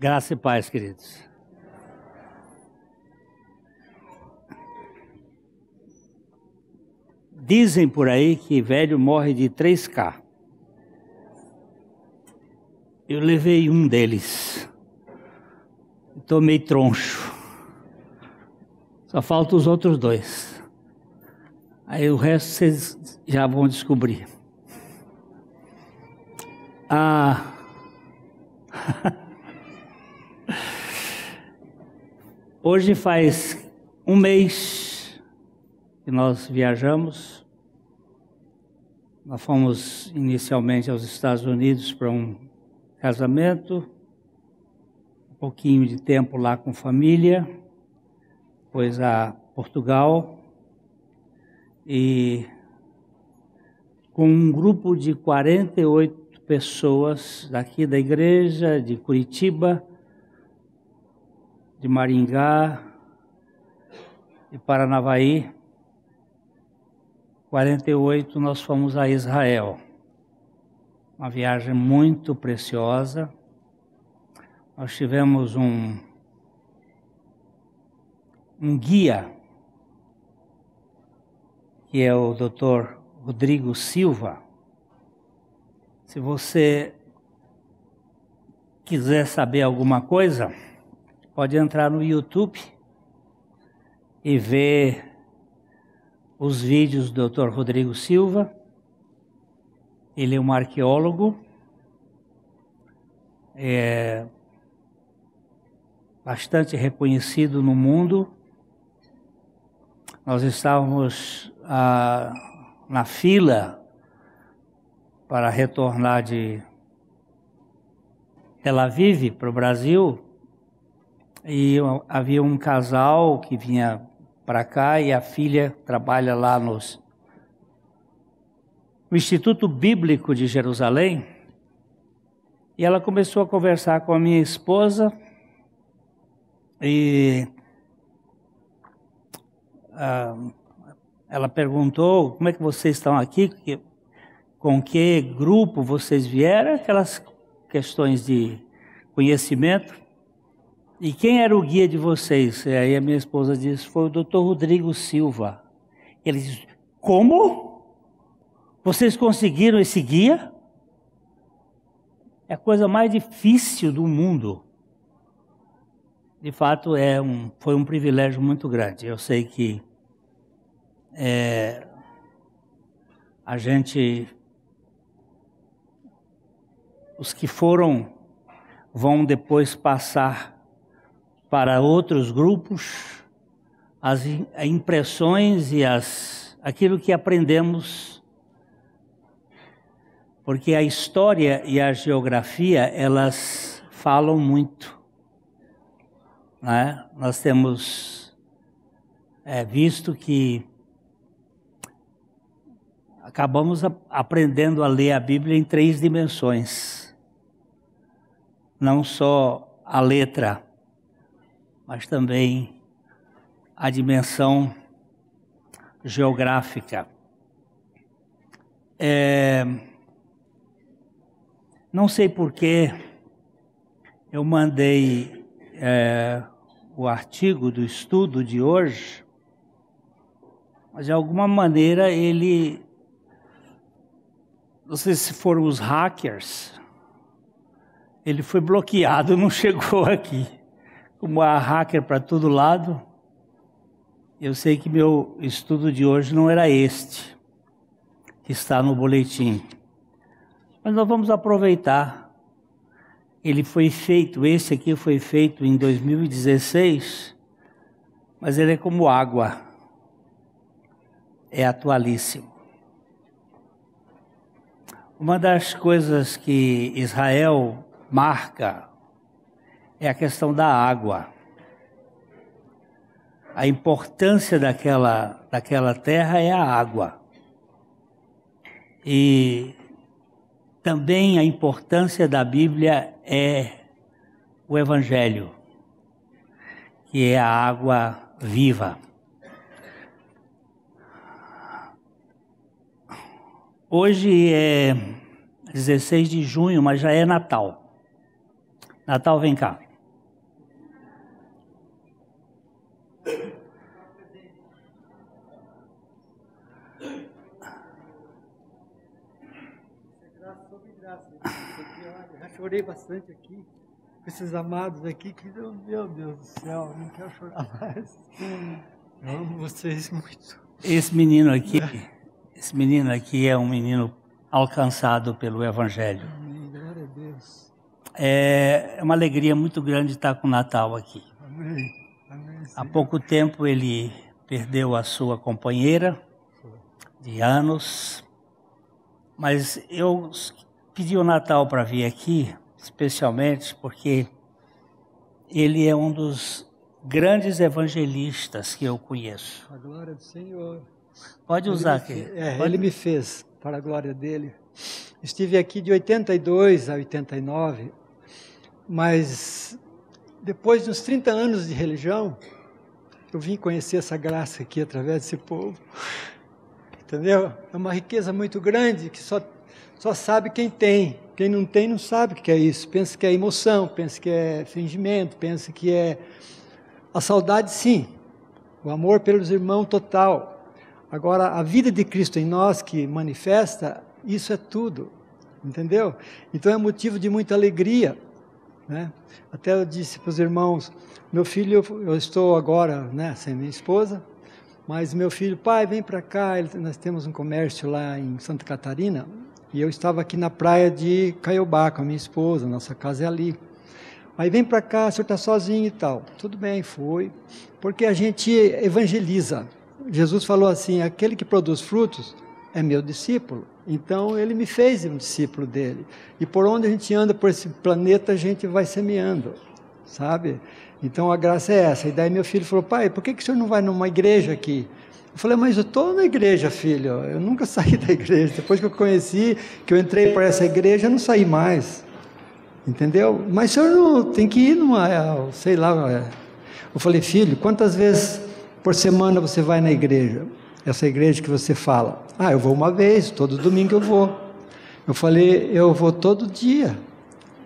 Graça e paz, queridos. Dizem por aí que velho morre de 3K. Eu levei um deles. Estou meio troncho. Só faltam os outros 2. Aí o resto vocês já vão descobrir. Hoje faz um mês que nós viajamos. Nós fomos inicialmente aos Estados Unidos para um casamento, um pouquinho de tempo lá com família, depois a Portugal e com um grupo de 48 pessoas daqui da igreja, de Curitiba, de Maringá, de Paranavaí. 48 nós fomos a Israel. Uma viagem muito preciosa. Nós tivemos um guia, que é o Dr. Rodrigo Silva. Se você quiser saber alguma coisa, pode entrar no YouTube e ver os vídeos do Dr. Rodrigo Silva. Ele é um arqueólogo, bastante reconhecido no mundo. Nós estávamos na fila para retornar de Tel Aviv para o Brasil, e havia um casal que vinha para cá e a filha trabalha lá no Instituto Bíblico de Jerusalém, e ela começou a conversar com a minha esposa e ela perguntou: como é que vocês estão aqui, com que grupo vocês vieram, aquelas questões de conhecimento. E quem era o guia de vocês? E aí a minha esposa disse: foi o Dr. Rodrigo Silva. Ele disse: como? Vocês conseguiram esse guia? É a coisa mais difícil do mundo. De fato, foi um privilégio muito grande. Eu sei que a gente, os que foram, vão depois passar para outros grupos as impressões e aquilo que aprendemos, porque a história e a geografia, elas falam muito, né? Nós temos visto que acabamos aprendendo a ler a Bíblia em 3 dimensões, não só a letra, mas também a dimensão geográfica. Não sei por que eu mandei o artigo do estudo de hoje, mas de alguma maneira não sei se foram os hackers, ele foi bloqueado, não chegou aqui. Como há hacker para todo lado, eu sei que meu estudo de hoje não era este, que está no boletim. Mas nós vamos aproveitar. Esse aqui foi feito em 2016, mas ele é como água, é atualíssimo. Uma das coisas que Israel marca é a questão da água. A importância daquela terra é a água. E também a importância da Bíblia é o Evangelho, que é a água viva. Hoje é 16 de junho, mas já é Natal. Natal, vem cá. Graça sobre graça. Eu já chorei bastante aqui, com esses amados aqui, que meu Deus do céu, não quero chorar mais. Eu amo vocês muito. Esse menino aqui é um menino alcançado pelo Evangelho. Amém, glória a Deus. É uma alegria muito grande estar com o Natal aqui. Amém. Amém. Há pouco tempo ele perdeu a sua companheira de anos, mas eu pedi o Natal para vir aqui, especialmente porque ele é um dos grandes evangelistas que eu conheço. A glória do Senhor. Pode usar aqui. Ele me fez, para a glória dele. Estive aqui de 82 a 89, mas depois de uns 30 anos de religião, eu vim conhecer essa graça aqui através desse povo. Entendeu? É uma riqueza muito grande que só sabe quem tem. Quem não tem não sabe o que é isso. Pensa que é emoção, pensa que é fingimento, pensa que é a saudade, sim. O amor pelos irmãos total. Agora, a vida de Cristo em nós que manifesta, isso é tudo. Entendeu? Então é motivo de muita alegria, né? Até eu disse para os irmãos, meu filho, eu estou agora, né, sem minha esposa, mas meu filho, pai, vem para cá, nós temos um comércio lá em Santa Catarina, e eu estava aqui na praia de Caiobá com a minha esposa, nossa casa é ali. Aí vem para cá, o senhor está sozinho e tal. Tudo bem, fui, porque a gente evangeliza. Jesus falou assim, aquele que produz frutos é meu discípulo. Então ele me fez um discípulo dele. E por onde a gente anda por esse planeta, a gente vai semeando, sabe? Então a graça é essa. E daí meu filho falou, pai, por que o senhor não vai numa igreja aqui? Eu falei, mas eu estou na igreja, filho. Eu nunca saí da igreja. Depois que eu conheci, que eu entrei para essa igreja, eu não saí mais. Entendeu? Mas o senhor não tem que ir numa, sei lá. Eu falei, filho, quantas vezes por semana você vai na igreja? Essa igreja que você fala. Ah, eu vou uma vez, todo domingo eu vou. Eu falei, eu vou todo dia.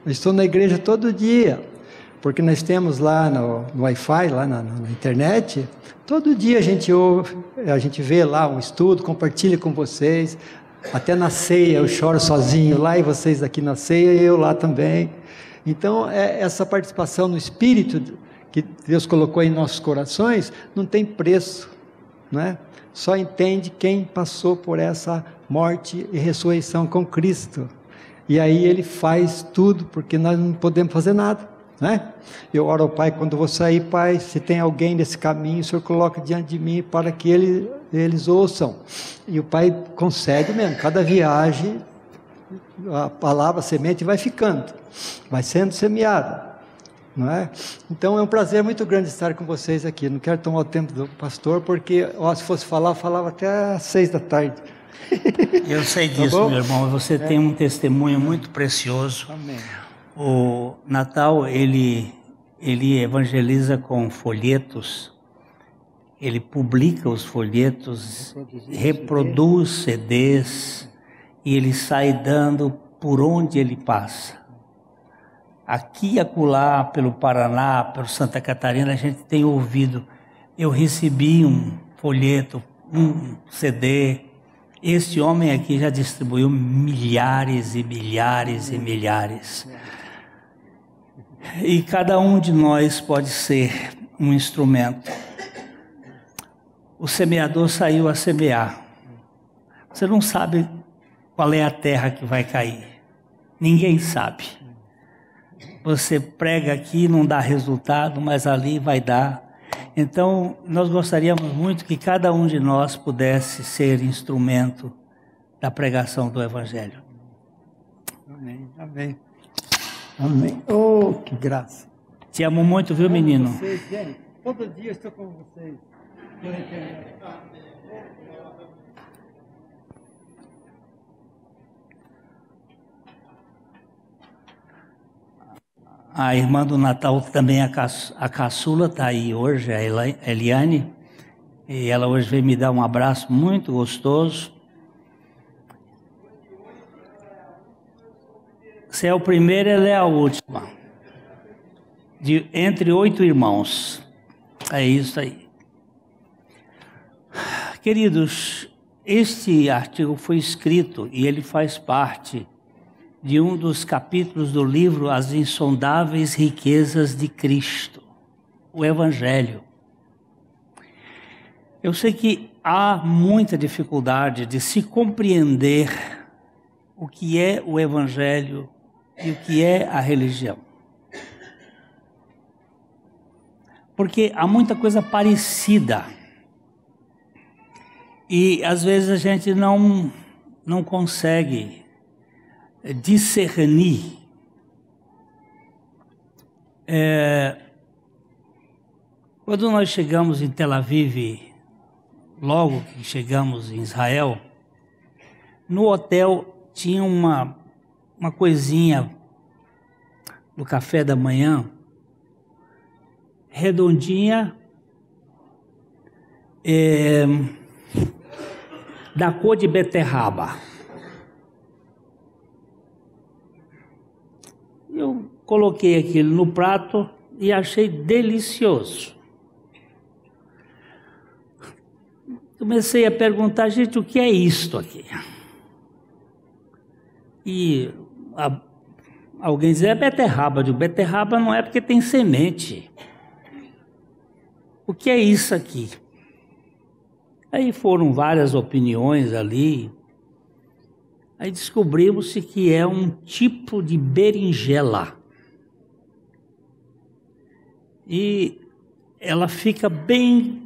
Eu estou na igreja todo dia. Porque nós temos lá no Wi-Fi, lá na internet, todo dia a gente ouve, a gente vê lá um estudo, compartilha com vocês. Até na ceia eu choro sozinho lá e vocês aqui na ceia e eu lá também. Então, essa participação no Espírito que Deus colocou em nossos corações não tem preço, não é? Só entende quem passou por essa morte e ressurreição com Cristo. E aí ele faz tudo, porque nós não podemos fazer nada, né? Eu oro ao Pai, quando vou sair, Pai, se tem alguém nesse caminho, o Senhor coloca diante de mim para que eles ouçam. E o Pai concede mesmo, cada viagem, a palavra, a semente vai ficando, vai sendo semeada. Não é? Então é um prazer muito grande estar com vocês aqui. Não quero tomar o tempo do pastor, porque se fosse falar, eu falava até às 6 da tarde. Eu sei disso, meu irmão. Você tem um testemunho muito precioso. Amém. O Natal, ele evangeliza com folhetos. Ele publica os folhetos, reproduz CDs e ele sai dando por onde ele passa. Aqui e acolá, pelo Paraná, pelo Santa Catarina, a gente tem ouvido. Eu recebi um folheto, um CD. Este homem aqui já distribuiu milhares e milhares e milhares. E cada um de nós pode ser um instrumento. O semeador saiu a semear. Você não sabe qual é a terra que vai cair. Ninguém sabe. Você prega aqui, não dá resultado, mas ali vai dar. Então, nós gostaríamos muito que cada um de nós pudesse ser instrumento da pregação do Evangelho. Amém, amém. Amém. Oh, que graça. Te amo muito, viu, menino? Vocês, gente, todo dia eu estou com vocês. A irmã do Natal também, a caçula, está aí hoje, a Eliane. E ela hoje veio me dar um abraço muito gostoso. Você é o primeiro, ela é a última. Entre 8 irmãos. É isso aí. Queridos, este artigo foi escrito e ele faz parte de um dos capítulos do livro As Insondáveis Riquezas de Cristo, o Evangelho. Eu sei que há muita dificuldade de se compreender o que é o Evangelho e o que é a religião. Porque há muita coisa parecida. E às vezes a gente não consegue discernir. Quando nós chegamos em Tel Aviv, logo que chegamos em Israel, no hotel tinha uma coisinha no café da manhã, redondinha, da cor de beterraba. Eu coloquei aquilo no prato e achei delicioso. Comecei a perguntar, gente, o que é isto aqui? E alguém dizia, é beterraba. Eu digo, beterraba não é porque tem semente. O que é isso aqui? Aí foram várias opiniões ali. Aí descobrimos-se que é um tipo de berinjela. E ela fica bem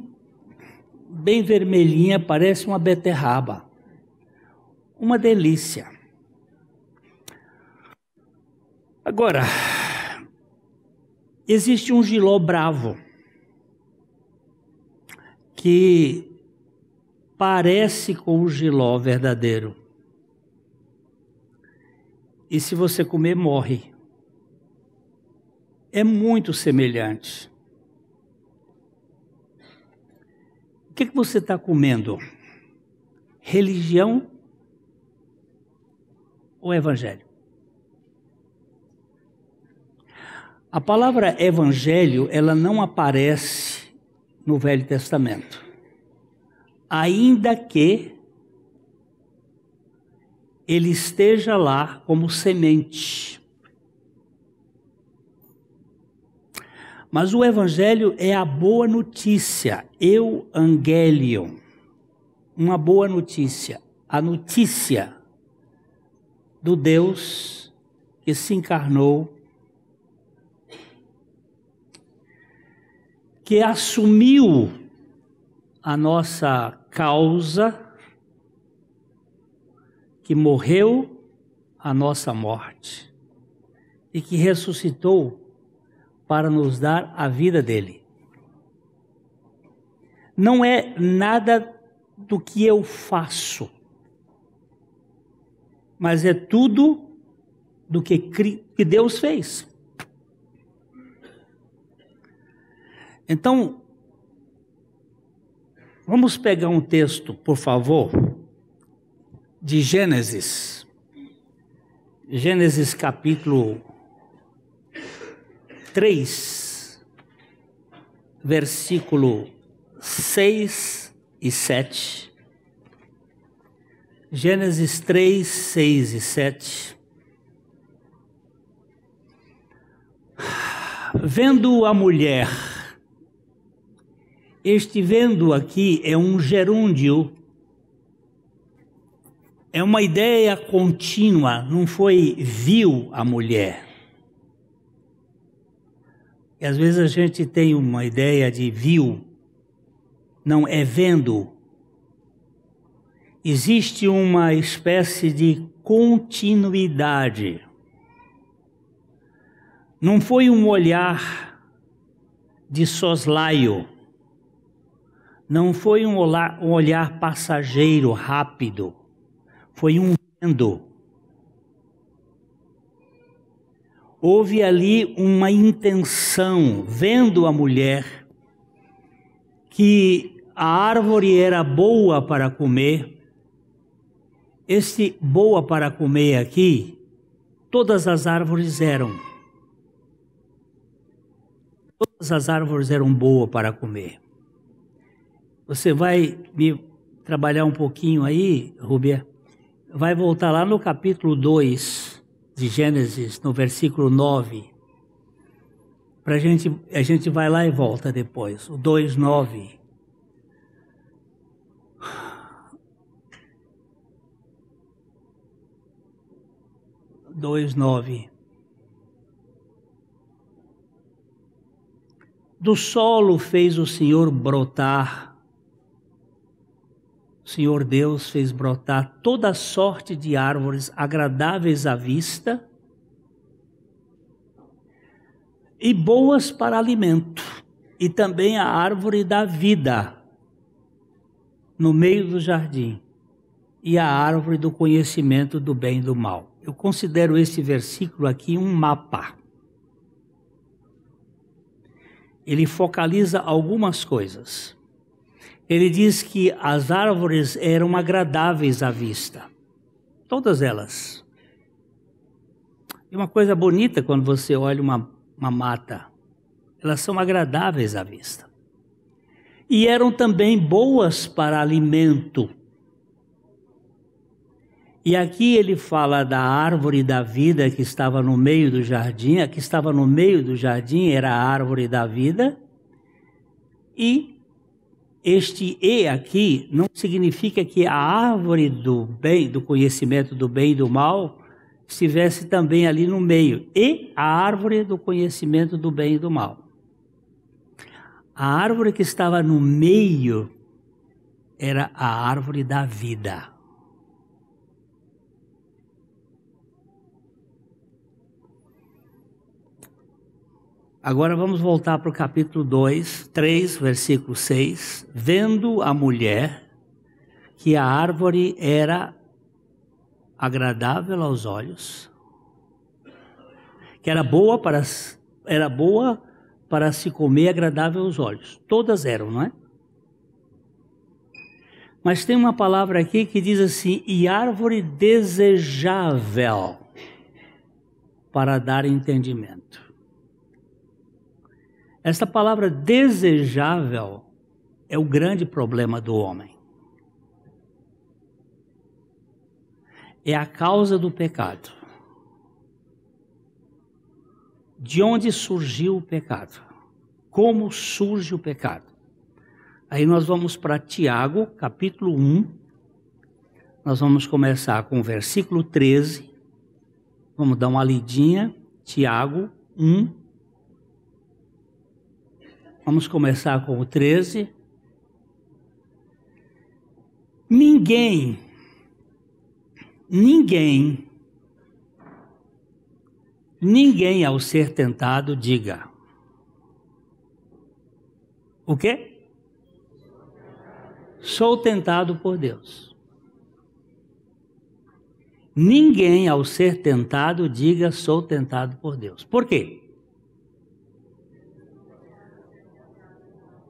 vermelhinha, parece uma beterraba. Uma delícia. Agora, existe um jiló bravo, que parece com o jiló verdadeiro. E se você comer, morre. É muito semelhante. O que você está comendo? Religião ou evangelho? A palavra evangelho, ela não aparece no Velho Testamento. Ainda que ele esteja lá como semente. Mas o Evangelho é a boa notícia, Evangelion, uma boa notícia, a notícia do Deus que se encarnou, que assumiu a nossa causa, que morreu a nossa morte e que ressuscitou para nos dar a vida dele. Não é nada do que eu faço, mas é tudo do que Deus fez. Então, vamos pegar um texto, por favor, de Gênesis. Gênesis capítulo 3, versículo 6 e 7. Gênesis 3, 6 e 7. Vendo a mulher, este vendo aqui é um gerúndio, é uma ideia contínua, não foi viu a mulher. E às vezes a gente tem uma ideia de viu, não é vendo. Existe uma espécie de continuidade. Não foi um olhar de soslaio, não foi um olhar passageiro, rápido, foi um vendo. Houve ali uma intenção, vendo a mulher, que a árvore era boa para comer. Este boa para comer aqui, todas as árvores eram. Todas as árvores eram boas para comer. Você vai me trabalhar um pouquinho aí, Rubia? Vai voltar lá no capítulo 2, de Gênesis, no versículo 9. A gente vai lá e volta depois. O 2:9. Do solo fez o Senhor brotar, o Senhor Deus fez brotar toda sorte de árvores agradáveis à vista e boas para alimento, e também a árvore da vida no meio do jardim, e a árvore do conhecimento do bem e do mal. Eu considero esse versículo aqui um mapa. Ele focaliza algumas coisas. Ele diz que as árvores eram agradáveis à vista, todas elas. É uma coisa bonita quando você olha uma mata, elas são agradáveis à vista. E eram também boas para alimento. E aqui ele fala da árvore da vida que estava no meio do jardim. A que estava no meio do jardim era a árvore da vida. E este "e" aqui não significa que a árvore do bem, do conhecimento do bem e do mal, estivesse também ali no meio. E a árvore do conhecimento do bem e do mal. A árvore que estava no meio era a árvore da vida. Agora vamos voltar para o capítulo 3, versículo 6. Vendo a mulher que a árvore era agradável aos olhos, que era boa para se comer, agradável aos olhos. Todas eram, não é? Mas tem uma palavra aqui que diz assim, e árvore desejável para dar entendimento. Essa palavra desejável é o grande problema do homem. É a causa do pecado. De onde surgiu o pecado? Como surge o pecado? Aí nós vamos para Tiago, capítulo 1. Nós vamos começar com o versículo 13. Vamos dar uma lidinha. Tiago 1. Vamos começar com o 13. Ninguém ao ser tentado diga. O quê? Sou tentado por Deus. Ninguém ao ser tentado diga sou tentado por Deus. Por quê?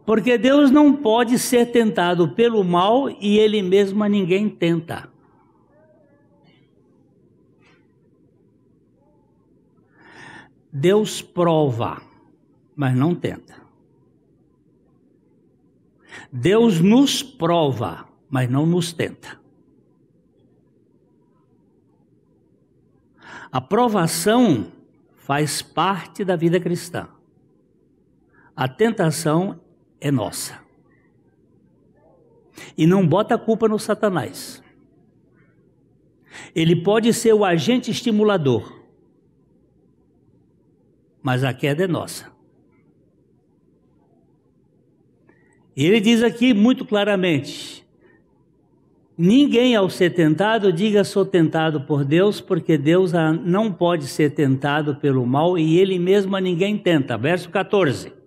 Porque Deus não pode ser tentado pelo mal e Ele mesmo a ninguém tenta. Deus prova, mas não tenta. Deus nos prova, mas não nos tenta. A provação faz parte da vida cristã. A tentação é nossa. E não bota a culpa no Satanás. Ele pode ser o agente estimulador, mas a queda é nossa. E ele diz aqui muito claramente, ninguém ao ser tentado diga sou tentado por Deus, porque Deus não pode ser tentado pelo mal e Ele mesmo a ninguém tenta. Verso 14.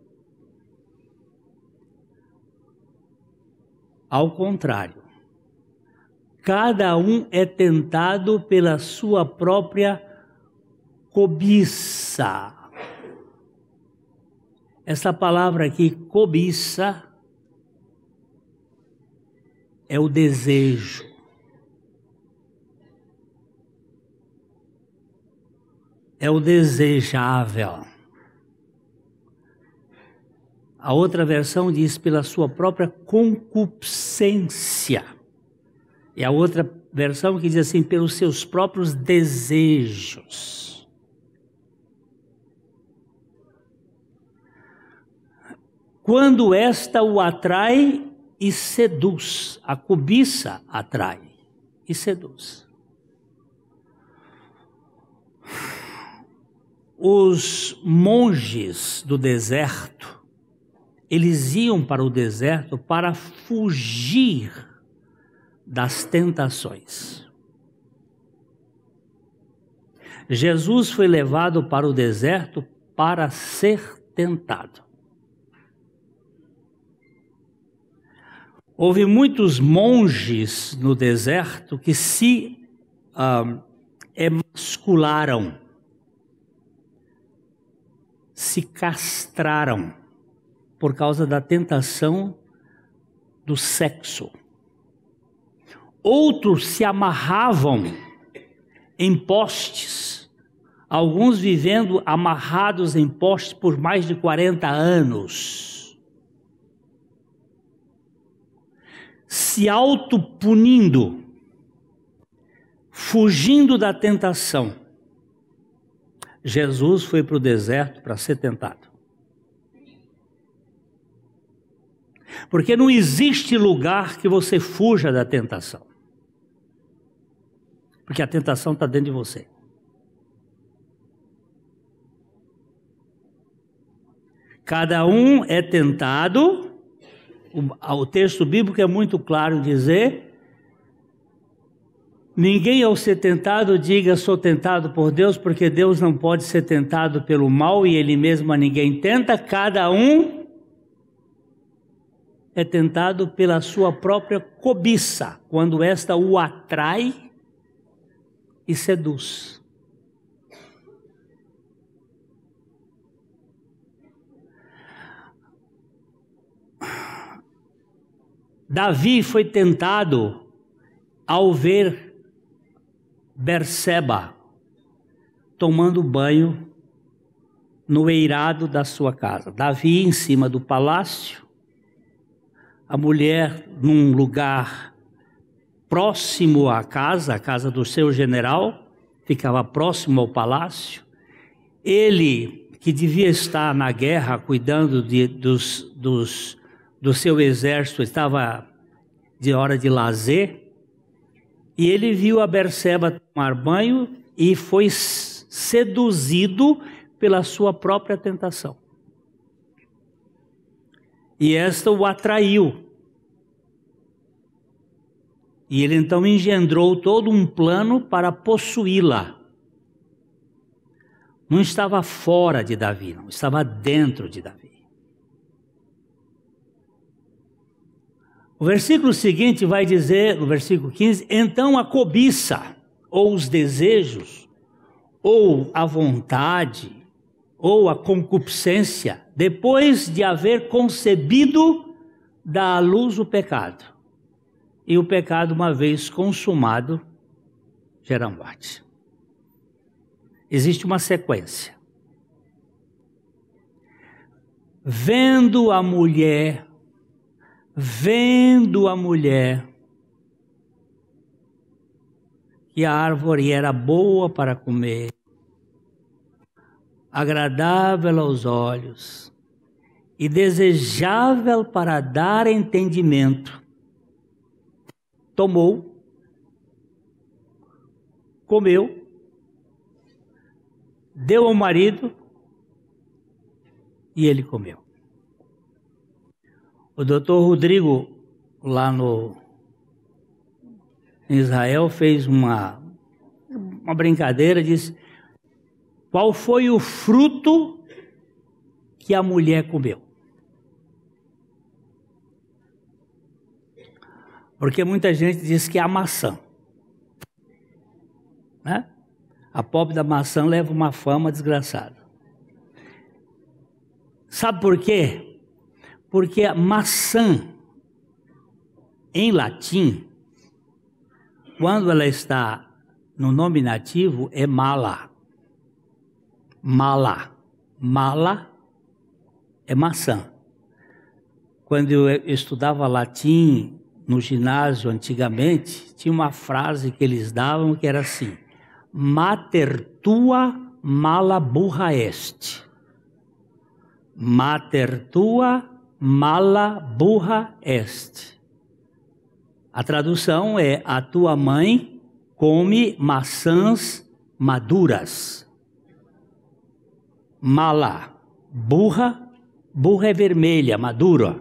Ao contrário, cada um é tentado pela sua própria cobiça. Essa palavra aqui, cobiça, é o desejo. É o desejável. A outra versão diz pela sua própria concupiscência. E a outra versão que diz assim, pelos seus próprios desejos. Quando esta o atrai e seduz, a cobiça atrai e seduz. Os monges do deserto, eles iam para o deserto para fugir das tentações. Jesus foi levado para o deserto para ser tentado. Houve muitos monges no deserto que se emascularam, se castraram por causa da tentação do sexo. Outros se amarravam em postes, alguns vivendo amarrados em postes por mais de 40 anos. Se autopunindo, fugindo da tentação. Jesus foi para o deserto para ser tentado. Porque não existe lugar que você fuja da tentação. Porque a tentação está dentro de você. Cada um é tentado. O texto bíblico é muito claro dizer: ninguém ao ser tentado diga sou tentado por Deus, porque Deus não pode ser tentado pelo mal e Ele mesmo a ninguém tenta. Cada um é tentado pela sua própria cobiça, quando esta o atrai e seduz. Davi foi tentado ao ver Berseba tomando banho no eirado da sua casa. Davi em cima do palácio, a mulher num lugar próximo à casa, a casa do seu general, ficava próximo ao palácio. Ele, que devia estar na guerra cuidando do seu exército, estava de hora de lazer, e ele viu a Berseba tomar banho e foi seduzido pela sua própria tentação. E esta o atraiu. E ele então engendrou todo um plano para possuí-la. Não estava fora de Davi, não, estava dentro de Davi. O versículo seguinte vai dizer, no versículo 15, então a cobiça, ou os desejos, ou a vontade, ou a concupiscência, depois de haver concebido, dá à luz o pecado. E o pecado, uma vez consumado, gera morte. Existe uma sequência. Vendo a mulher que a árvore era boa para comer, agradável aos olhos e desejável para dar entendimento, tomou, comeu, deu ao marido e ele comeu. O doutor Rodrigo, lá em Israel, fez uma brincadeira, disse: qual foi o fruto que a mulher comeu? Porque muita gente diz que é a maçã, né? A pobre da maçã leva uma fama desgraçada. Sabe por quê? Porque a maçã, em latim, quando ela está no nominativo, é mala. Mala. Mala é maçã. Quando eu estudava latim no ginásio antigamente, tinha uma frase que eles davam que era assim: mater tua mala burra est. Mater tua mala burra est. A tradução é: a tua mãe come maçãs maduras. Mala, burra, burra é vermelha, madura.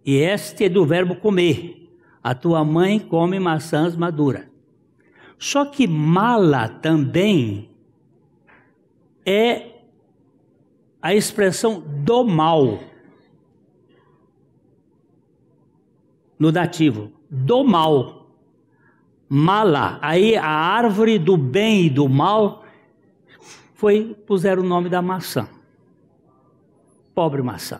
E este é do verbo comer. A tua mãe come maçãs maduras. Só que mala também é a expressão do mal. No dativo, do mal. Mala, aí a árvore do bem e do mal, puseram o nome da maçã. Pobre maçã.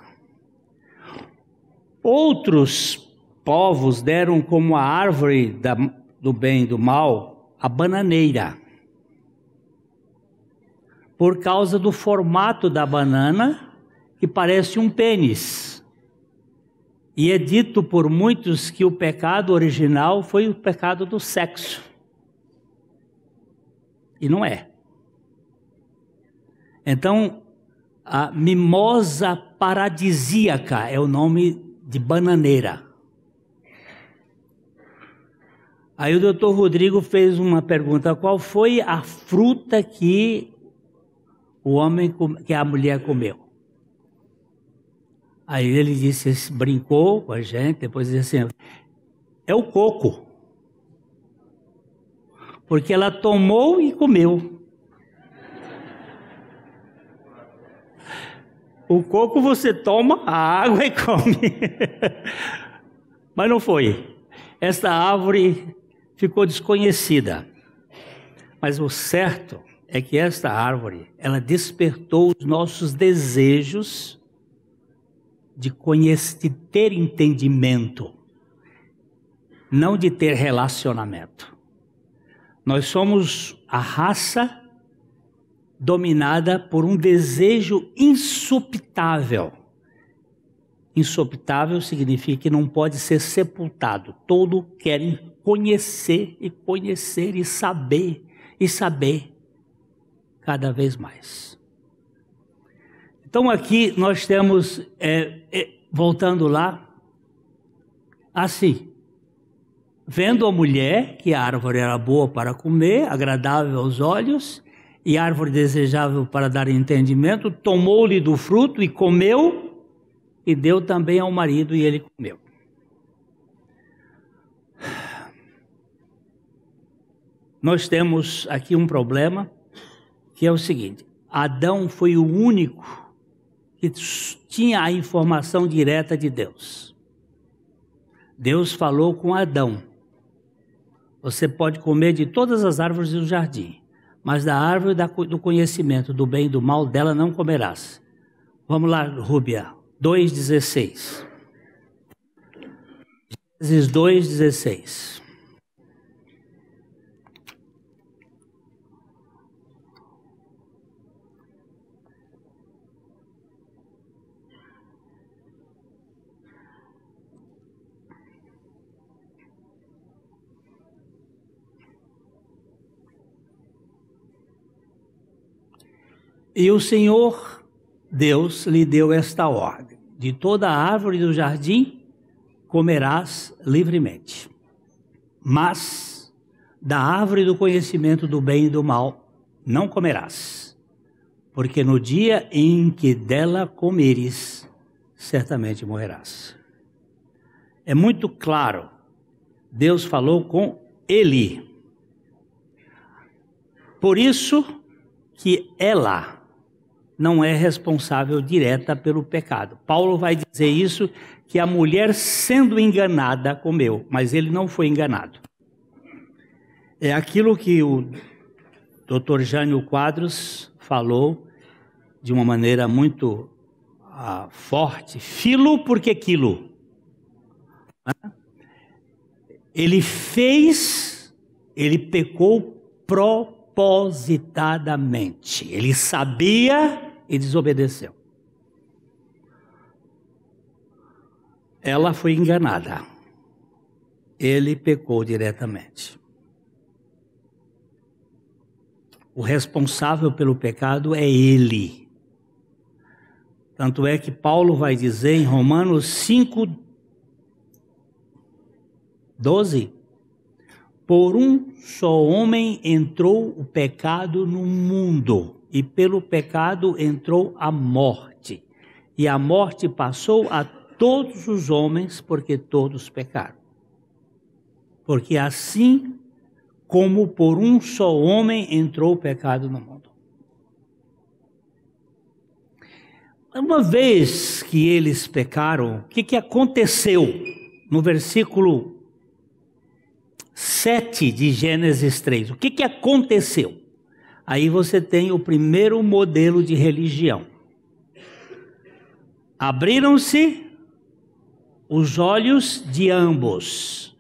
Outros povos deram como a árvore do bem e do mal a bananeira, por causa do formato da banana, que parece um pênis. E é dito por muitos que o pecado original foi o pecado do sexo. E não é. Então, a mimosa paradisíaca é o nome de bananeira. Aí o doutor Rodrigo fez uma pergunta: qual foi a fruta que a mulher comeu? Aí ele disse, brincou com a gente, depois disse assim: é o coco. Porque ela tomou e comeu. O coco você toma a água e come. Mas não foi. Esta árvore ficou desconhecida. Mas o certo é que esta árvore, ela despertou os nossos desejos de ter entendimento, não de ter relacionamento. Nós somos a raça dominada por um desejo insopitável. Insopitável significa que não pode ser sepultado. Todos querem conhecer e conhecer e saber cada vez mais. Então aqui nós temos, voltando lá, assim, vendo a mulher que a árvore era boa para comer, agradável aos olhos, e árvore desejável para dar entendimento, tomou-lhe do fruto e comeu, e deu também ao marido, e ele comeu. Nós temos aqui um problema, que é o seguinte: Adão foi o único que tinha a informação direta de Deus. Deus falou com Adão: você pode comer de todas as árvores do jardim, mas da árvore do conhecimento do bem e do mal, dela não comerás. Vamos lá, Rúbia, 2,16. Gênesis 2,16. E o Senhor Deus lhe deu esta ordem: de toda a árvore do jardim comerás livremente, mas da árvore do conhecimento do bem e do mal não comerás, porque no dia em que dela comeres, certamente morrerás. É muito claro, Deus falou com ele. Por isso que ela não é responsável direta pelo pecado. Paulo vai dizer isso, que a mulher sendo enganada comeu, mas ele não foi enganado. É aquilo que o Dr. Jânio Quadros falou de uma maneira muito forte: filo porque quilo. Ele pecou propositadamente. Ele sabia e desobedeceu. Ela foi enganada. ele pecou diretamente. O responsável pelo pecado é ele. Tanto é que Paulo vai dizer em Romanos 5:12, por um só homem entrou o pecado no mundo, e pelo pecado entrou a morte. E a morte passou a todos os homens, porque todos pecaram. Porque assim como por um só homem entrou o pecado no mundo. Uma vez que eles pecaram, o que aconteceu? No versículo 7 de Gênesis 3, o que aconteceu? Aí você tem o primeiro modelo de religião. Abriram-se os olhos de ambos,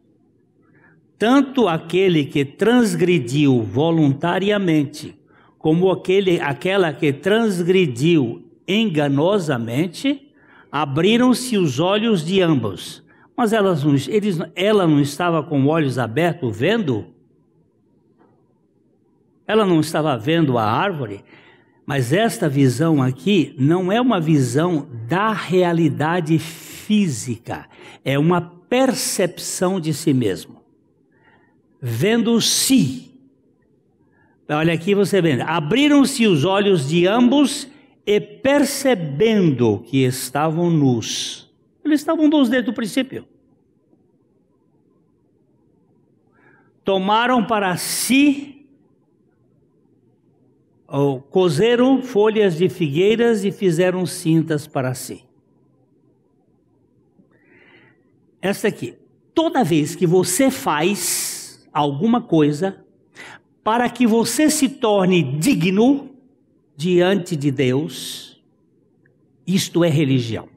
tanto aquele que transgrediu voluntariamente, como aquela que transgrediu enganosamente, abriram-se os olhos de ambos. Mas ela não estava com olhos abertos vendo? Ela não estava vendo a árvore? Mas esta visão aqui não é uma visão da realidade física, é uma percepção de si mesmo. Vendo-se. Olha aqui você vê, abriram-se os olhos de ambos e percebendo que estavam nus. Eles estavam nus desde o princípio. Tomaram para si, ou cozeram folhas de figueiras e fizeram cintas para si. Esta aqui, toda vez que você faz alguma coisa para que você se torne digno diante de Deus, isto é religião.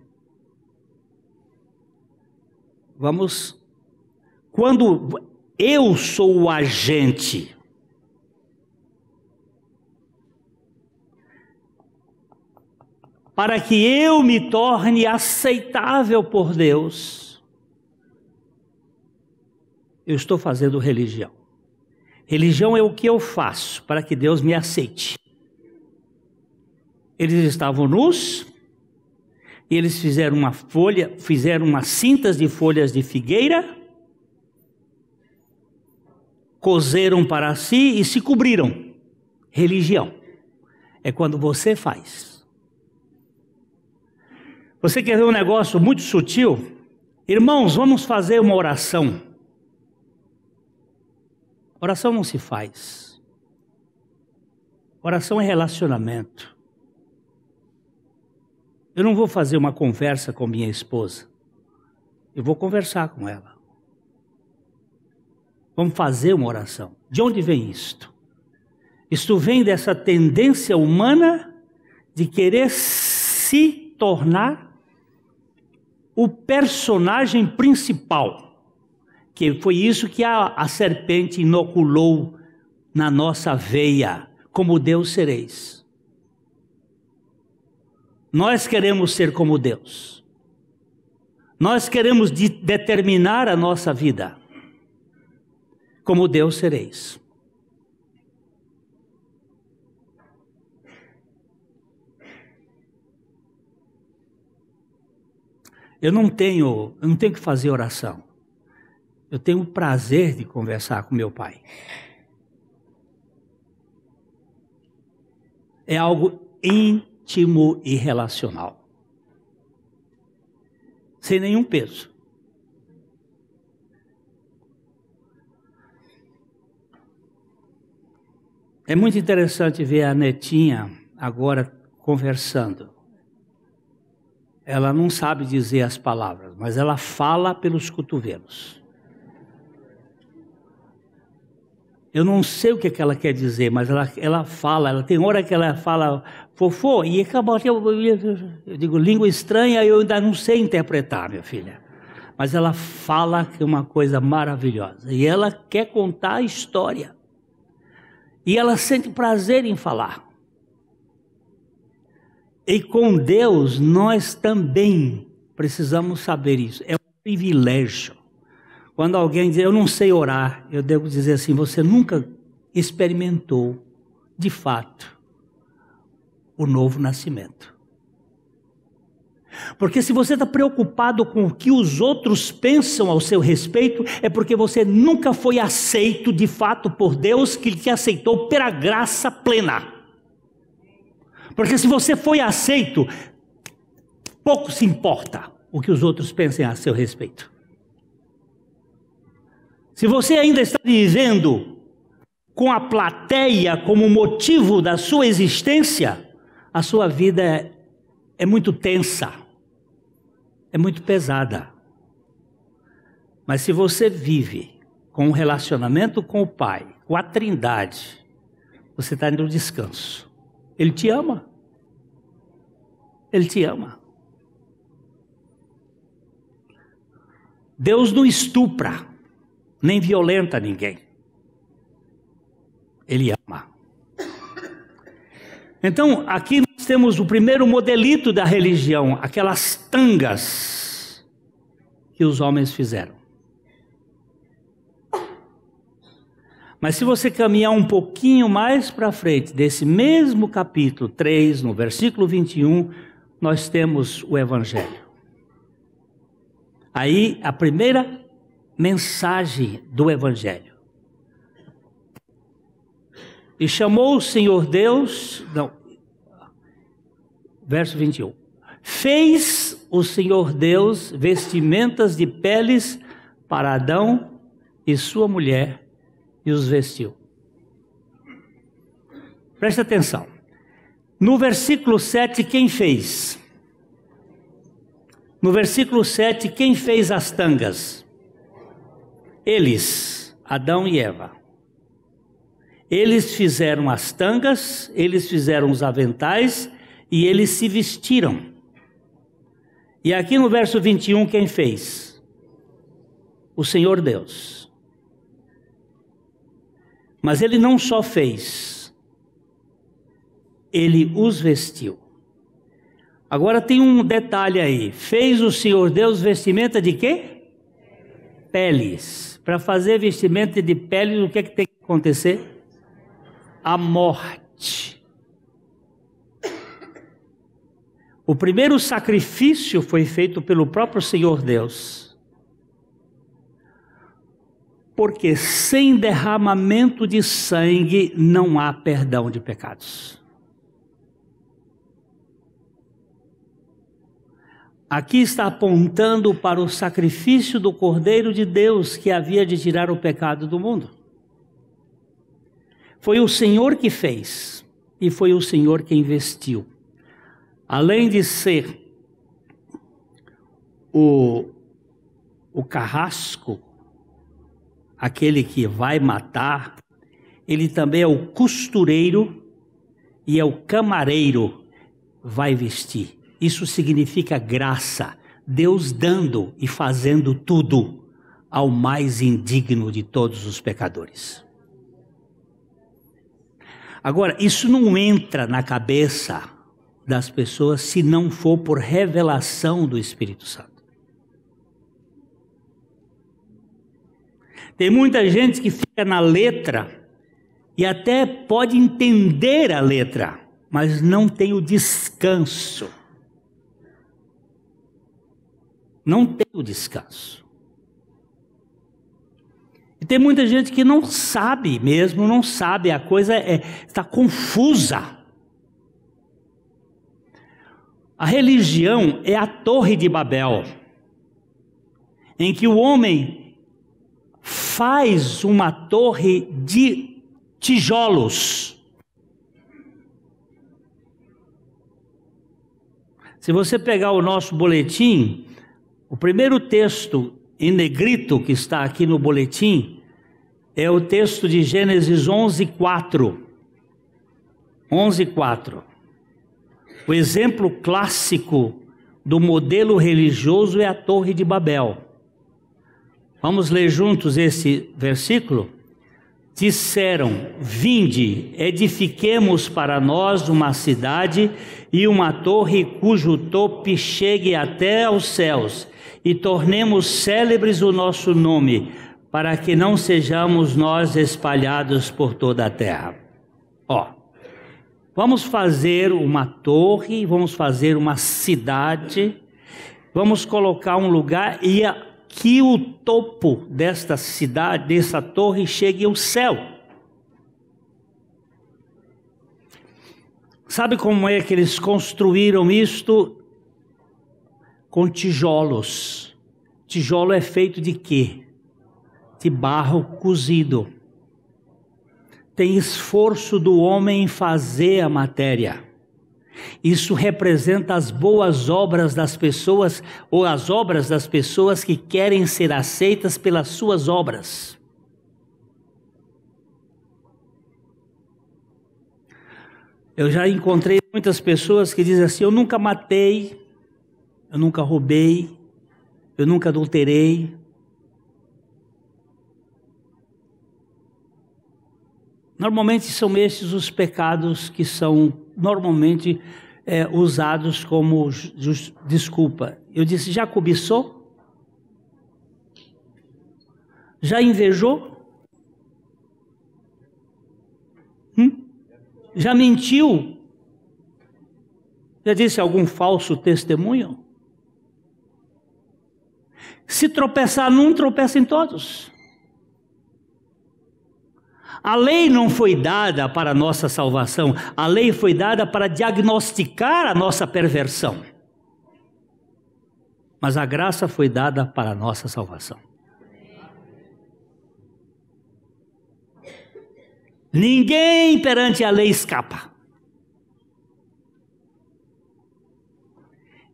Quando eu sou o agente, para que eu me torne aceitável por Deus, eu estou fazendo religião. Religião é o que eu faço para que Deus me aceite. Eles estavam nus, e eles fizeram umas cintas de folhas de figueira, cozeram para si e se cobriram. Religião é quando você faz. Você quer ver um negócio muito sutil? Irmãos, vamos fazer uma oração. Oração não se faz. Oração é relacionamento. Eu não vou fazer uma conversa com minha esposa. Eu vou conversar com ela. Vamos fazer uma oração. De onde vem isto? Isto vem dessa tendência humana de querer se tornar o personagem principal. Que foi isso que a serpente inoculou na nossa veia. Como Deus sereis. Nós queremos ser como Deus. Nós queremos determinar a nossa vida. Como Deus sereis. Eu não tenho que fazer oração. Eu tenho o prazer de conversar com meu pai. É algo íntimo e relacional. Sem nenhum peso. É muito interessante ver a netinha agora conversando. Ela não sabe dizer as palavras, mas ela fala pelos cotovelos. Eu não sei o que ela quer dizer, mas ela fala. Ela tem hora que ela fala fofô, e acabou. Eu digo língua estranha, eu ainda não sei interpretar, minha filha. Mas ela fala que é uma coisa maravilhosa. E ela quer contar a história. E ela sente prazer em falar. E com Deus, nós também precisamos saber isso. É um privilégio. Quando alguém diz, eu não sei orar, eu devo dizer assim, você nunca experimentou, de fato, o novo nascimento. Porque se você está preocupado com o que os outros pensam ao seu respeito, é porque você nunca foi aceito de fato por Deus, que te aceitou pela graça plena. Porque se você foi aceito, pouco se importa o que os outros pensem a seu respeito. Se você ainda está vivendo com a plateia como motivo da sua existência, a sua vida é muito tensa, é muito pesada. Mas se você vive com um relacionamento com o Pai, com a Trindade, você está no descanso. Ele te ama. Ele te ama. Deus não estupra, nem violenta ninguém. Ele ama. Então, aqui nós temos o primeiro modelito da religião, aquelas tangas que os homens fizeram. Mas se você caminhar um pouquinho mais para frente, desse mesmo capítulo 3, no versículo 21, nós temos o Evangelho. Aí, a primeira mensagem do Evangelho. E chamou o Senhor Deus, verso 21. Fez o Senhor Deus vestimentas de peles para Adão e sua mulher, e os vestiu. Preste atenção. No versículo 7, quem fez? No versículo 7, quem fez as tangas? Eles, Adão e Eva. Eles fizeram as tangas, eles fizeram os aventais e eles se vestiram. E aqui no verso 21, quem fez? O Senhor Deus. Mas ele não só fez, ele os vestiu. Agora tem um detalhe aí. Fez o Senhor Deus vestimenta de quê? Peles. Para fazer vestimenta de peles, o que é que tem que acontecer? A morte. O primeiro sacrifício foi feito pelo próprio Senhor Deus. Porque sem derramamento de sangue não há perdão de pecados. Aqui está apontando para o sacrifício do Cordeiro de Deus que havia de tirar o pecado do mundo. Foi o Senhor que fez e foi o Senhor que investiu. Além de ser o carrasco, aquele que vai matar, ele também é o costureiro e é o camareiro, vai vestir. Isso significa graça, Deus dando e fazendo tudo ao mais indigno de todos os pecadores. Agora, isso não entra na cabeça das pessoas se não for por revelação do Espírito Santo. Tem muita gente que fica na letra e até pode entender a letra, mas não tem o descanso. Não tem o descanso. E tem muita gente que não sabe mesmo, não sabe, a coisa está confusa. A religião é a Torre de Babel, em que o homem faz uma torre de tijolos. Se você pegar o nosso boletim, o primeiro texto em negrito que está aqui no boletim é o texto de Gênesis 11:4. 11:4. O exemplo clássico do modelo religioso é a Torre de Babel. Vamos ler juntos esse versículo? Disseram: vinde, edifiquemos para nós uma cidade e uma torre cujo tope chegue até aos céus, e tornemos célebres o nosso nome, para que não sejamos nós espalhados por toda a terra. Ó, vamos fazer uma torre, vamos fazer uma cidade, vamos colocar um lugar e que o topo desta cidade, dessa torre, chegue ao céu. Sabe como é que eles construíram isto? Com tijolos. Tijolo é feito de quê? De barro cozido. Tem esforço do homem em fazer a matéria. Isso representa as boas obras das pessoas, ou as obras das pessoas que querem ser aceitas pelas suas obras. Eu já encontrei muitas pessoas que dizem assim: eu nunca matei, eu nunca roubei, eu nunca adulterei. Normalmente são esses os pecados que são normalmente usados como desculpa. Eu disse: já cobiçou? Já invejou? Já mentiu? Já disse algum falso testemunho? Se tropeçar num, tropeça em todos. A lei não foi dada para a nossa salvação, a lei foi dada para diagnosticar a nossa perversão. Mas a graça foi dada para a nossa salvação. Ninguém perante a lei escapa.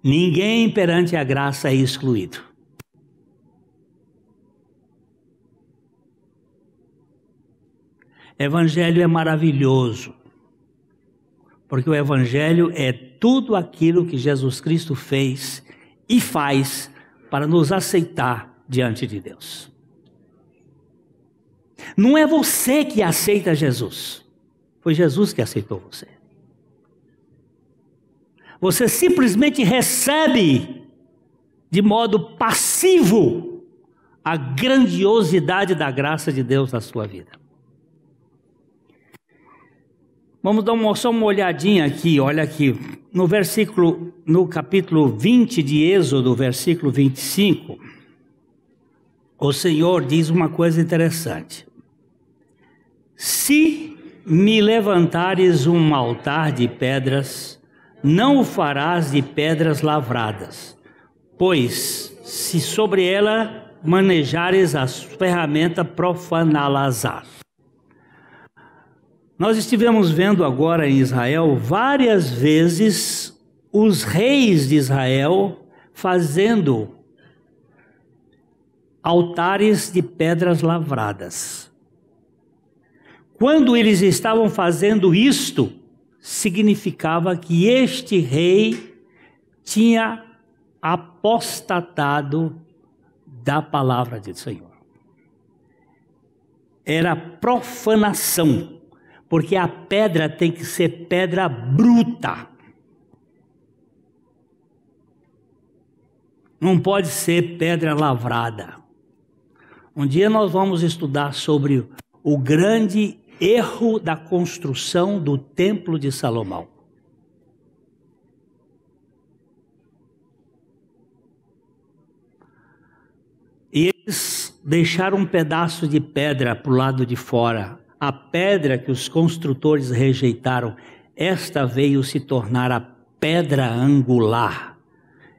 Ninguém perante a graça é excluído. Evangelho é maravilhoso, porque o Evangelho é tudo aquilo que Jesus Cristo fez e faz para nos aceitar diante de Deus. Não é você que aceita Jesus, foi Jesus que aceitou você. Você simplesmente recebe de modo passivo a grandiosidade da graça de Deus na sua vida. Vamos dar só uma olhadinha aqui, olha aqui, no capítulo 20 de Êxodo, versículo 25, o Senhor diz uma coisa interessante. Se me levantares um altar de pedras, não o farás de pedras lavradas, pois se sobre ela manejares as ferramentas, profaná-las-ás. Nós estivemos vendo agora em Israel várias vezes os reis de Israel fazendo altares de pedras lavradas. Quando eles estavam fazendo isto, significava que este rei tinha apostatado da palavra do Senhor. Era profanação. Porque a pedra tem que ser pedra bruta. Não pode ser pedra lavrada. Um dia nós vamos estudar sobre o grande erro da construção do Templo de Salomão. E eles deixaram um pedaço de pedra para o lado de fora. A pedra que os construtores rejeitaram, esta veio se tornar a pedra angular.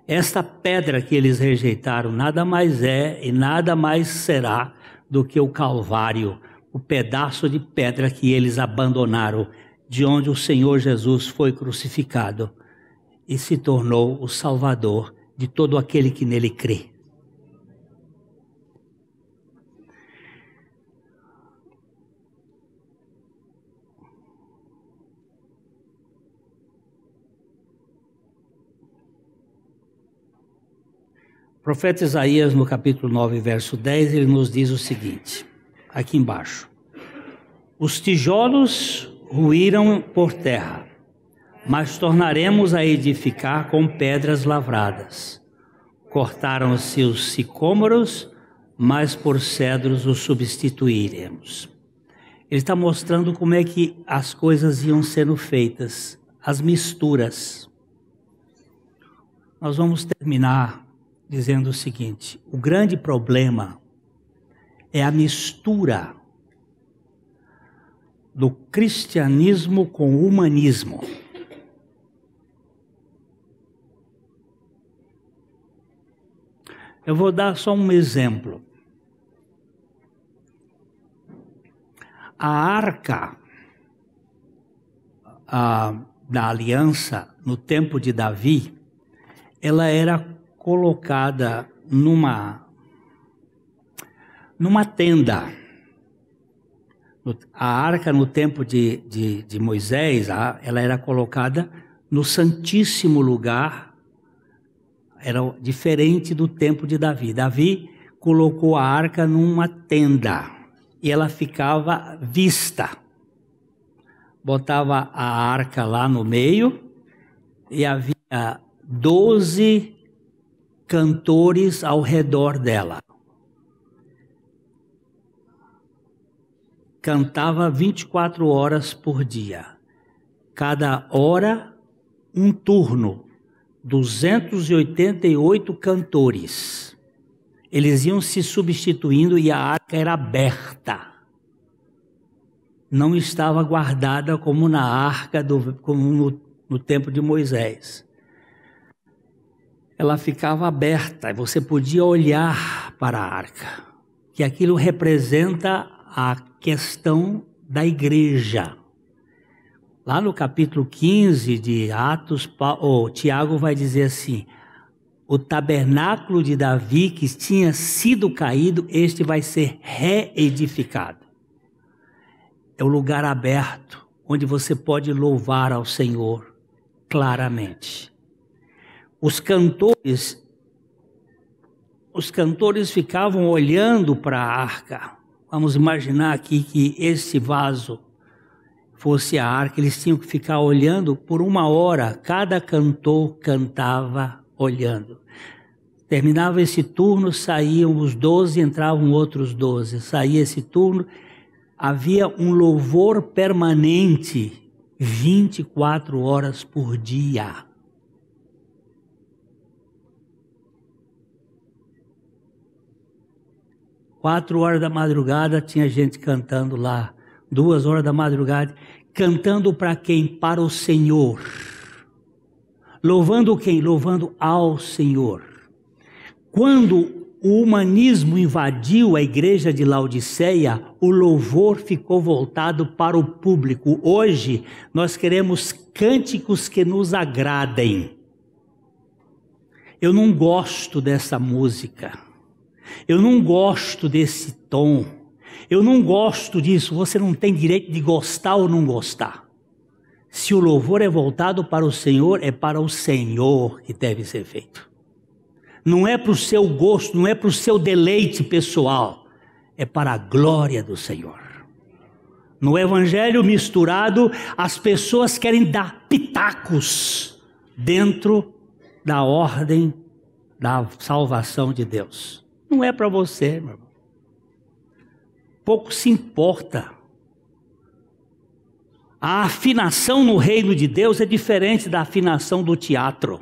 Esta pedra que eles rejeitaram nada mais é e nada mais será do que o Calvário, o pedaço de pedra que eles abandonaram, de onde o Senhor Jesus foi crucificado e se tornou o Salvador de todo aquele que nele crê. O profeta Isaías, no capítulo 9, verso 10, ele nos diz o seguinte, aqui embaixo. Os tijolos ruíram por terra, mas tornaremos a edificar com pedras lavradas, cortaram-se os sicômoros, mas por cedros os substituiremos. Ele está mostrando como é que as coisas iam sendo feitas, as misturas. Nós vamos terminar dizendo o seguinte: o grande problema é a mistura do cristianismo com o humanismo. Eu vou dar só um exemplo. A arca da aliança, no tempo de Davi, ela era colocada numa tenda. A arca, no tempo de Moisés, ela era colocada no santíssimo lugar. Era diferente do tempo de Davi. Davi colocou a arca numa tenda e ela ficava vista. Botava a arca lá no meio e havia 12 cantores ao redor dela. Cantava 24 horas por dia. Cada hora, um turno. 288 cantores. Eles iam se substituindo e a arca era aberta. Não estava guardada como na arca, como no tempo de Moisés. Ela ficava aberta e você podia olhar para a arca. Que aquilo representa a questão da igreja. Lá no capítulo 15 de Atos, Tiago vai dizer assim: o tabernáculo de Davi que tinha sido caído, este vai ser reedificado. É o lugar aberto, onde você pode louvar ao Senhor claramente. Os cantores ficavam olhando para a arca. Vamos imaginar aqui que esse vaso fosse a arca, eles tinham que ficar olhando por 1 hora, cada cantor cantava olhando. Terminava esse turno, saíam os 12, entravam outros 12, saía esse turno, havia um louvor permanente, 24 horas por dia. Quatro horas da madrugada tinha gente cantando lá. 2 horas da madrugada, cantando para quem? Para o Senhor. Louvando quem? Louvando ao Senhor. Quando o humanismo invadiu a igreja de Laodiceia, o louvor ficou voltado para o público. Hoje, nós queremos cânticos que nos agradem. Eu não gosto dessa música. Eu não gosto desse tom. Eu não gosto disso. Você não tem direito de gostar ou não gostar. Se o louvor é voltado para o Senhor, é para o Senhor que deve ser feito. Não é para o seu gosto, não é para o seu deleite pessoal. É para a glória do Senhor. No evangelho misturado, as pessoas querem dar pitacos dentro da ordem da salvação de Deus. Não é para você, meu irmão. Pouco se importa. A afinação no reino de Deus é diferente da afinação do teatro.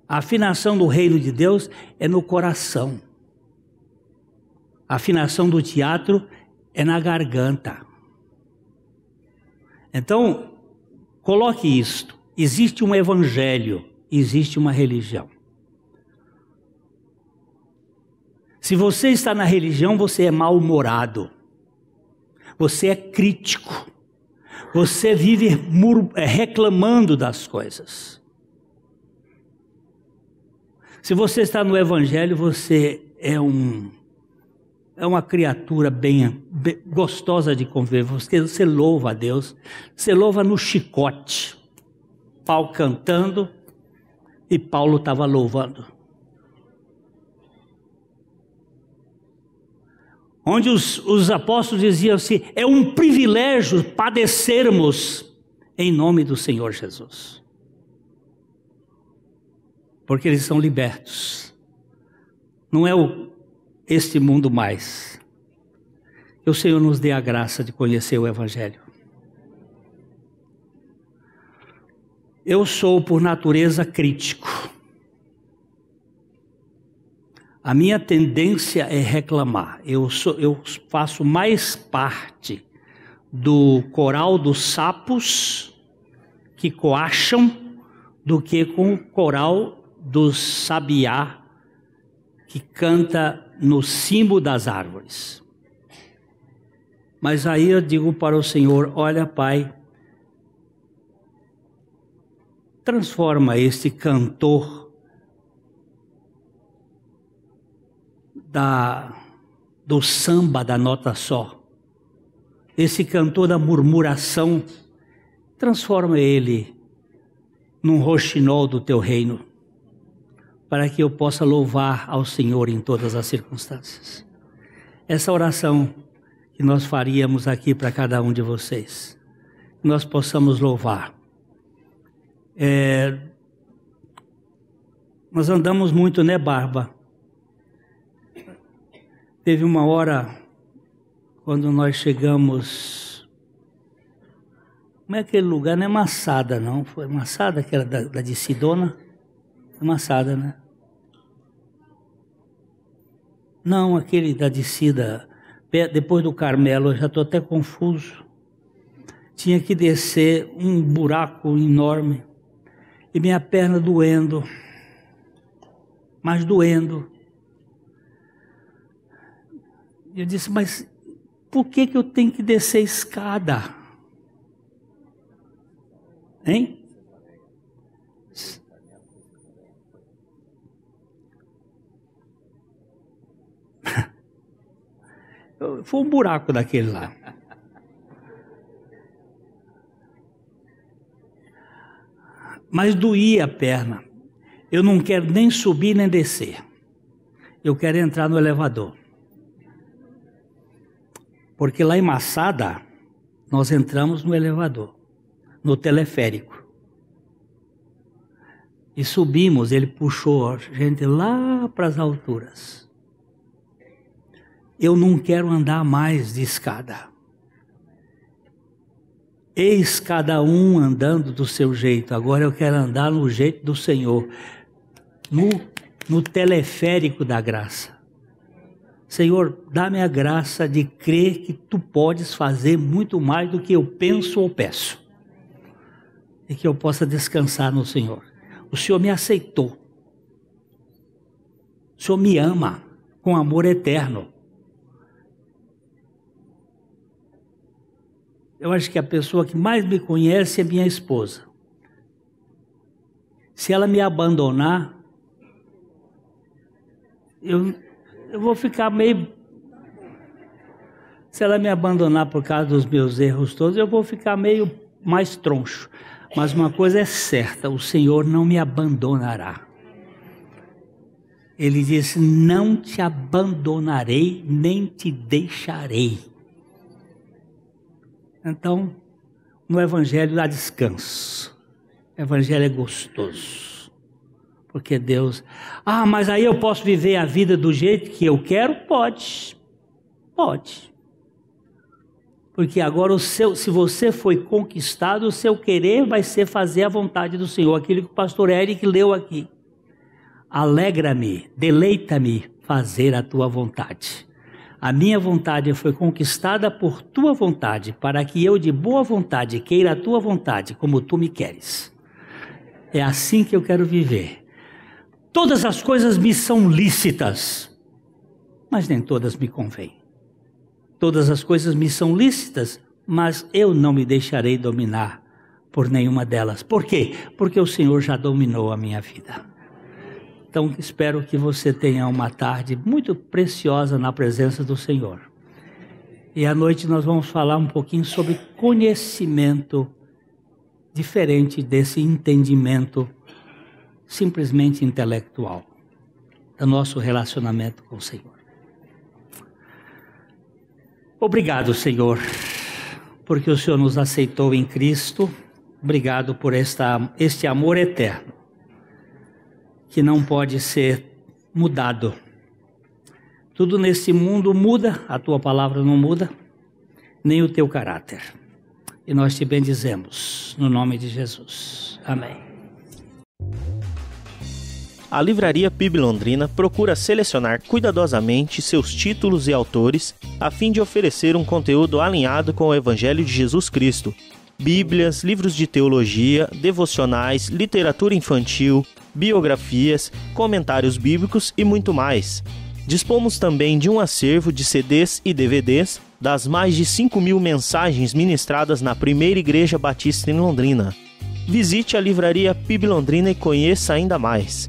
A afinação do reino de Deus é no coração. A afinação do teatro é na garganta. Então, coloque isto. Existe um evangelho, existe uma religião. Se você está na religião, você é mal-humorado, você é crítico, você vive reclamando das coisas. Se você está no evangelho, você é uma criatura bem gostosa de conviver, você louva a Deus, você louva no chicote, Paulo cantando e Paulo estava louvando. Onde os apóstolos diziam assim: é um privilégio padecermos em nome do Senhor Jesus. porque eles são libertos. Não é este mundo mais. Que o Senhor nos dê a graça de conhecer o Evangelho. Eu sou, por natureza, crítico. A minha tendência é reclamar. Eu faço mais parte do coral dos sapos que coacham do que com o coral dos sabiá que canta no cimo das árvores. Mas aí eu digo para o Senhor: olha, Pai, transforma este cantor do samba da nota só, esse cantor da murmuração, transforma ele num roxinol do teu reino, para que eu possa louvar ao Senhor em todas as circunstâncias. Essa oração que nós faríamos aqui para cada um de vocês, que nós possamos louvar. Nós andamos muito, né, Barba? Teve uma hora, quando nós chegamos, como é aquele lugar? Não é Massada, não. Foi Massada, que era da de Sidona? É Massada, né? Não, aquele da descida, depois do Carmelo, eu já estou até confuso. Tinha que descer um buraco enorme, e minha perna doendo, mas doendo. Eu disse: mas por que eu tenho que descer escada? Hein? Foi um buraco daquele lá. Mas doía a perna. Eu não quero nem subir nem descer. Eu quero entrar no elevador. Porque lá em Massada, nós entramos no elevador, no teleférico. E subimos, ele puxou a gente lá para as alturas. Eu não quero andar mais de escada. Eis cada um andando do seu jeito. Agora eu quero andar no jeito do Senhor. No teleférico da graça. Senhor, dá-me a graça de crer que Tu podes fazer muito mais do que eu penso ou peço. E que eu possa descansar no Senhor. O Senhor me aceitou. O Senhor me ama com amor eterno. Eu acho que a pessoa que mais me conhece é minha esposa. Se ela me abandonar, eu vou ficar meio... Se ela me abandonar por causa dos meus erros todos, eu vou ficar meio mais troncho. Mas uma coisa é certa, o Senhor não me abandonará. Ele disse: não te abandonarei, nem te deixarei. Então, no Evangelho há descanso. O Evangelho é gostoso. Porque Deus... Ah, mas aí eu posso viver a vida do jeito que eu quero? Pode. Pode. Porque agora se você foi conquistado, o seu querer vai ser fazer a vontade do Senhor. Aquilo que o pastor Eric leu aqui. Alegra-me, deleita-me fazer a tua vontade. A minha vontade foi conquistada por tua vontade, para que eu de boa vontade queira a tua vontade, como tu me queres. É assim que eu quero viver. Todas as coisas me são lícitas, mas nem todas me convêm. Todas as coisas me são lícitas, mas eu não me deixarei dominar por nenhuma delas. Por quê? Porque o Senhor já dominou a minha vida. Então, espero que você tenha uma tarde muito preciosa na presença do Senhor. E à noite nós vamos falar um pouquinho sobre conhecimento diferente desse entendimento simplesmente intelectual, do nosso relacionamento com o Senhor. Obrigado, Senhor, porque o Senhor nos aceitou em Cristo. Obrigado por este amor eterno. que não pode ser mudado. Tudo nesse mundo muda, a tua palavra não muda, nem o teu caráter. E nós te bendizemos, no nome de Jesus. Amém. A Livraria PIB Londrina procura selecionar cuidadosamente seus títulos e autores a fim de oferecer um conteúdo alinhado com o Evangelho de Jesus Cristo. Bíblias, livros de teologia, devocionais, literatura infantil, biografias, comentários bíblicos e muito mais. Dispomos também de um acervo de CDs e DVDs das mais de 5.000 mensagens ministradas na Primeira Igreja Batista em Londrina. Visite a Livraria PIB Londrina e conheça ainda mais.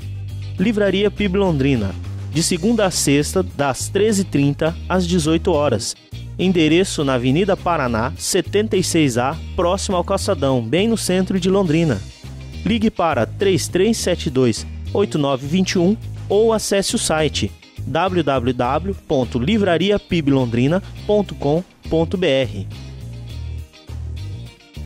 Livraria PIB Londrina, de segunda a sexta, das 13h30 às 18 horas. Endereço na Avenida Paraná, 76A, próximo ao Calçadão, bem no centro de Londrina. Ligue para 3372-8921 ou acesse o site www.livrariapiblondrina.com.br.